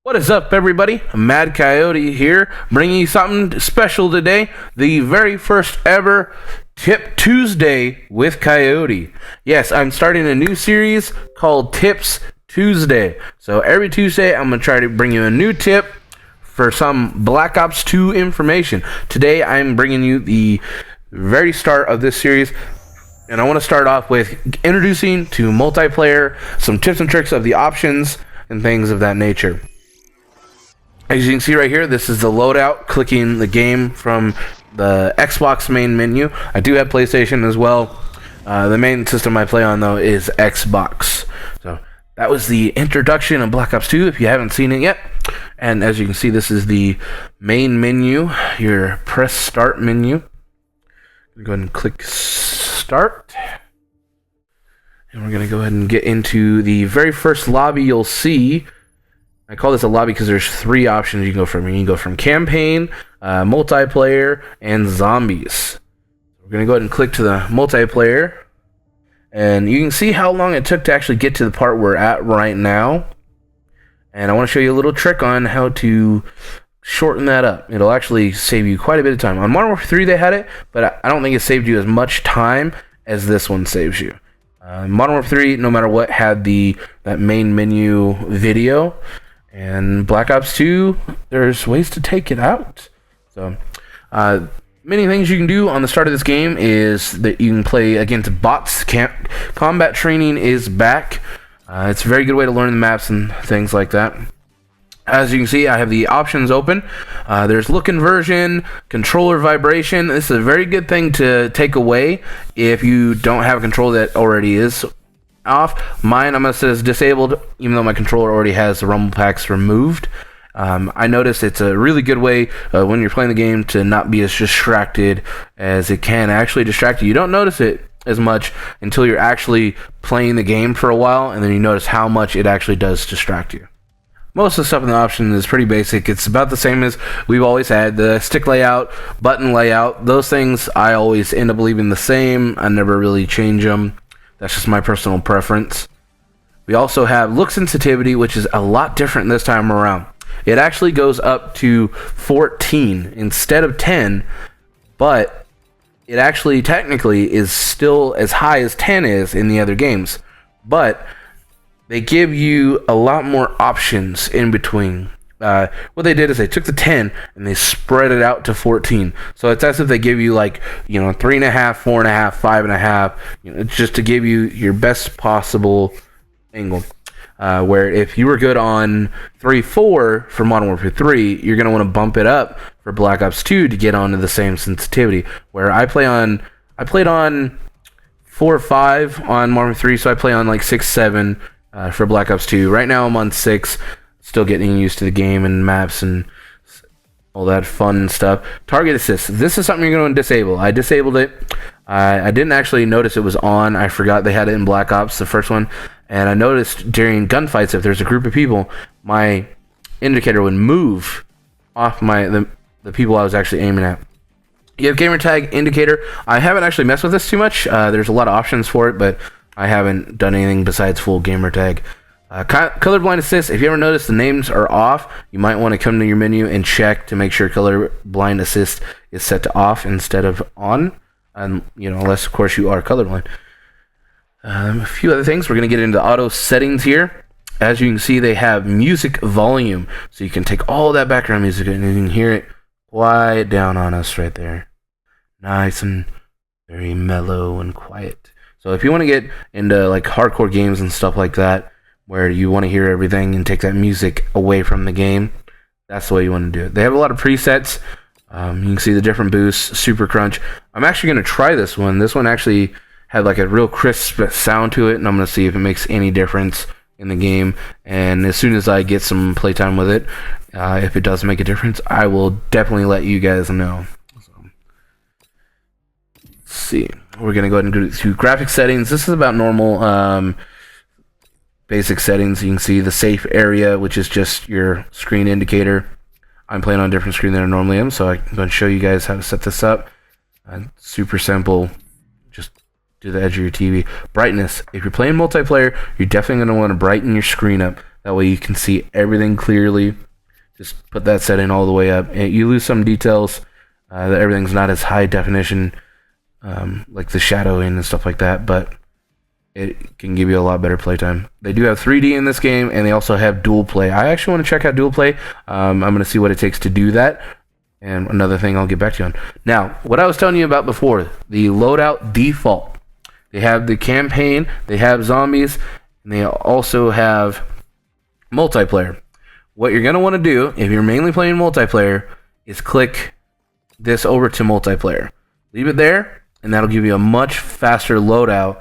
What is up, everybody? Mad Coyote here, bringing you something special today. The very first ever Tip Tuesday with Coyote. Yes, I'm starting a new series called Tips Tuesday. So every Tuesday, I'm going to try to bring you a new tip for some Black Ops 2 information. Today, I'm bringing you the very start of this series. And I want to start off with introducing to multiplayer, some tips and tricks of the options, and things of that nature. As you can see right here, this is the loadout, clicking the game from the Xbox main menu. I do have PlayStation as well. The main system I play on, though, is Xbox. So that was the introduction of Black Ops 2, if you haven't seen it yet. And as you can see, this is the main menu, your press start menu. Go ahead and click start. And we're going to go ahead and get into the very first lobby you'll see. I call this a lobby because there's three options you can go from. You can go from campaign, multiplayer, and zombies. We're going to go ahead and click to the multiplayer. And you can see how long it took to actually get to the part we're at right now. And I want to show you a little trick on how to shorten that up. It'll actually save you quite a bit of time. On Modern Warfare 3 they had it, but I don't think it saved you as much time as this one saves you. Modern Warfare 3, no matter what, had that main menu video. And Black Ops 2, there's ways to take it out. So, many things you can do on the start of this game is that you can play against bots. Combat training is back. It's a very good way to learn the maps and things like that. As you can see, I have the options open. There's look inversion, controller vibration. This is a very good thing to take away if you don't have a controller that already is off. Mine, I'm going to say, is disabled, even though my controller already has the rumble packs removed. I noticed it's a really good way when you're playing the game to not be as distracted as it can actually distract you. You don't notice it as much until you're actually playing the game for a while, and then you notice how much it actually does distract you. Most of the stuff in the option is pretty basic. It's about the same as we've always had. The stick layout, button layout, those things I always end up leaving the same. I never really change them. That's just my personal preference. We also have look sensitivity, which is a lot different this time around. It actually goes up to 14 instead of 10, but it actually technically is still as high as 10 is in the other games. But they give you a lot more options in between. What they did is they took the 10 and they spread it out to 14. So it's as if they give you 3.5, 4.5, 5.5. It's just to give you your best possible angle. Where if you were good on 3.4 for Modern Warfare 3, you're going to want to bump it up for Black Ops 2 to get onto the same sensitivity. Where I played on 4.5 on Modern Warfare 3, so I play on 6.7 for Black Ops 2. Right now I'm on 6. Still getting used to the game and maps and all that fun stuff. Target assist. This is something you're going to disable. I disabled it. I didn't actually notice it was on. I forgot they had it in Black Ops, the first one. And I noticed during gunfights, if there's a group of people, my indicator would move off the people I was actually aiming at. You have gamer tag indicator. I haven't actually messed with this too much. There's a lot of options for it, but I haven't done anything besides full gamer tag. Colorblind assist. If you ever notice the names are off, you might want to come to your menu and check to make sure colorblind assist is set to off instead of on, and unless of course you are colorblind. A few other things. We're going to get into auto settings here. As you can see, they have music volume, so you can take all that background music and you can hear it quiet down on us right there. Nice and very mellow and quiet. So if you want to get into hardcore games and stuff like that, where you want to hear everything and take that music away from the game, that's the way you want to do it. They have a lot of presets. You can see the different boosts, super crunch. I'm actually going to try this one. This one actually had a real crisp sound to it, and I'm going to see if it makes any difference in the game. And as soon as I get some playtime with it, if it does make a difference, I will definitely let you guys know. So, let's see. We're going to go ahead and go to graphic settings. This is about normal basic settings. You can see the safe area, which is just your screen indicator. I'm playing on a different screen than I normally am, so I'm going to show you guys how to set this up. Super simple. Just to the edge of your TV. Brightness. If you're playing multiplayer, you're definitely going to want to brighten your screen up. That way you can see everything clearly. Just put that setting all the way up. And you lose some details, that everything's not as high definition, like the shadowing and stuff like that, but it can give you a lot better playtime. They do have 3D in this game, and they also have dual play. I actually want to check out dual play. I'm going to see what it takes to do that. And another thing I'll get back to you on. Now, what I was telling you about before, the loadout default. They have the campaign, they have zombies, and they also have multiplayer. What you're going to want to do, if you're mainly playing multiplayer, is click this over to multiplayer. Leave it there, and that'll give you a much faster loadout,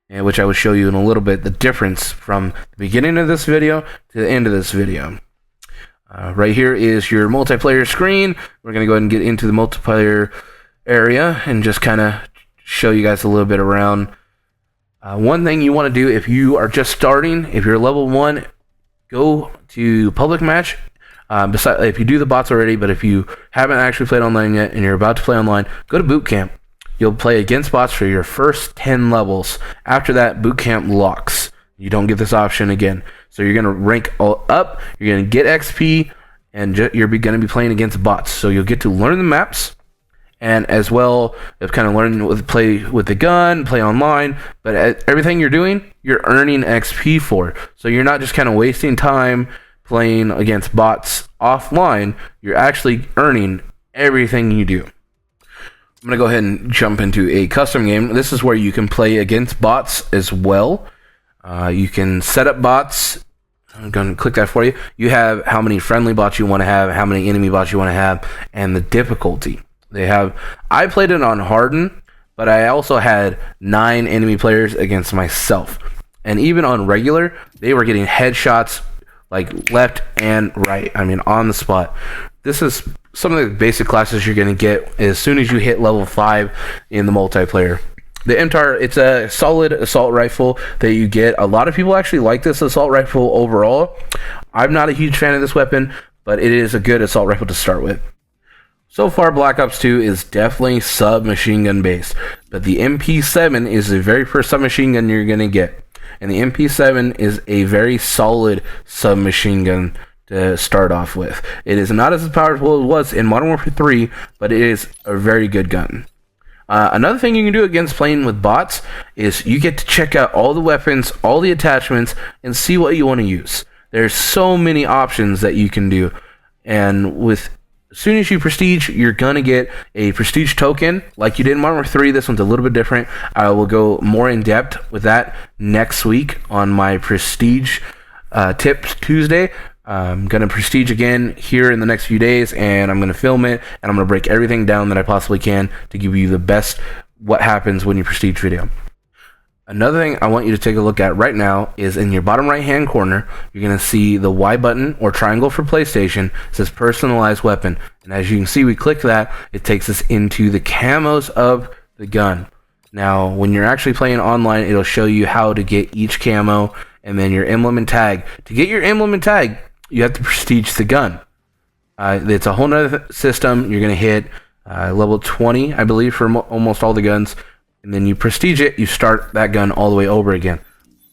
which I will show you in a little bit, the difference from the beginning of this video to the end of this video. Right here is your multiplayer screen. We're going to go ahead and get into the multiplayer area and just kind of show you guys a little bit around. One thing you want to do if you are just starting, if you're level 1, go to public match. If you do the bots already, but if you haven't actually played online yet and you're about to play online, go to boot camp. You'll play against bots for your first 10 levels. After that, boot camp locks. You don't get this option again. So you're going to rank up, you're going to get XP, and you're going to be playing against bots. So you'll get to learn the maps, and as well as kind of learn play with the gun, play online. But everything you're doing, you're earning XP for. So you're not just kind of wasting time playing against bots offline. You're actually earning everything you do. I'm going to go ahead and jump into a custom game. This is where you can play against bots as well. You can set up bots. I'm going to click that for you. You have how many friendly bots you want to have, how many enemy bots you want to have, and the difficulty. I played it on hardened, but I also had 9 enemy players against myself. And even on regular, they were getting headshots like left and right. I mean, on the spot. This is some of the basic classes you're going to get as soon as you hit level 5 in the multiplayer. The MTAR, it's a solid assault rifle that you get. A lot of people actually like this assault rifle overall. I'm not a huge fan of this weapon, but it is a good assault rifle to start with. So far, Black Ops 2 is definitely submachine gun based, but the MP7 is the very first submachine gun you're going to get. And the MP7 is a very solid submachine gun to start off with. It is not as powerful as it was in Modern Warfare 3, but it is a very good gun. Another thing you can do against playing with bots is you get to check out all the weapons, all the attachments, and see what you want to use. There's so many options that you can do, and as soon as you prestige, you're going to get a prestige token like you did in Modern Warfare 3. This one's a little bit different. I will go more in depth with that next week on my prestige Tips Tuesday. I'm going to prestige again here in the next few days, and I'm going to film it, and I'm going to break everything down that I possibly can to give you the best what happens when you prestige video. Another thing I want you to take a look at right now is in your bottom right hand corner, you're going to see the Y button or triangle for PlayStation. It says personalized weapon. And as you can see, we click that, it takes us into the camos of the gun. Now, when you're actually playing online, it'll show you how to get each camo and then your emblem and tag. To get your emblem and tag, you have to prestige the gun. It's a whole nother system. You're going to hit level 20, I believe, for almost all the guns. And then you prestige it, you start that gun all the way over again.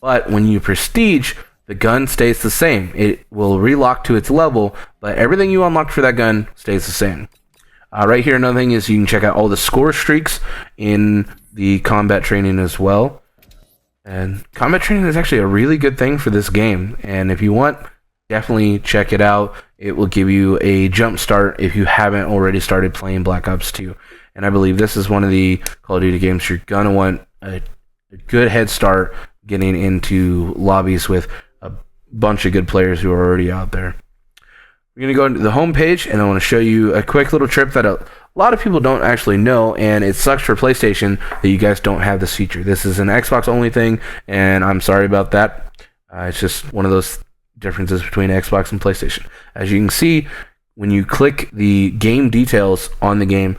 But when you prestige, the gun stays the same. It will relock to its level, but everything you unlock for that gun stays the same. Right here, another thing is you can check out all the score streaks in the combat training as well. And combat training is actually a really good thing for this game. And if you want, definitely check it out. It will give you a jump start if you haven't already started playing Black Ops 2. And I believe this is one of the Call of Duty games you're going to want a good head start getting into lobbies with a bunch of good players who are already out there. We're going to go into the home page, and I want to show you a quick little trip that a lot of people don't actually know, and it sucks for PlayStation that you guys don't have this feature. This is an Xbox only thing, and I'm sorry about that. It's just one of those differences between Xbox and PlayStation. As you can see, when you click the game details on the game,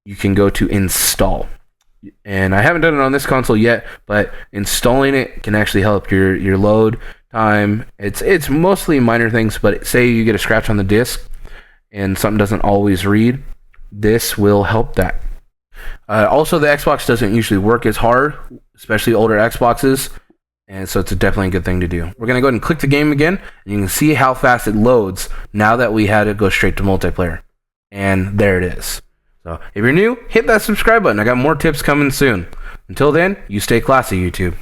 you can go to install. And I haven't done it on this console yet, but installing it can actually help your load time. It's mostly minor things, but say you get a scratch on the disc and something doesn't always read, this will help that. Also, the Xbox doesn't usually work as hard, especially older Xboxes. And so it's definitely a good thing to do. We're going to go ahead and click the game again, and you can see how fast it loads now that we had it go straight to multiplayer. And there it is. So if you're new, hit that subscribe button. I got more tips coming soon. Until then, you stay classy, YouTube.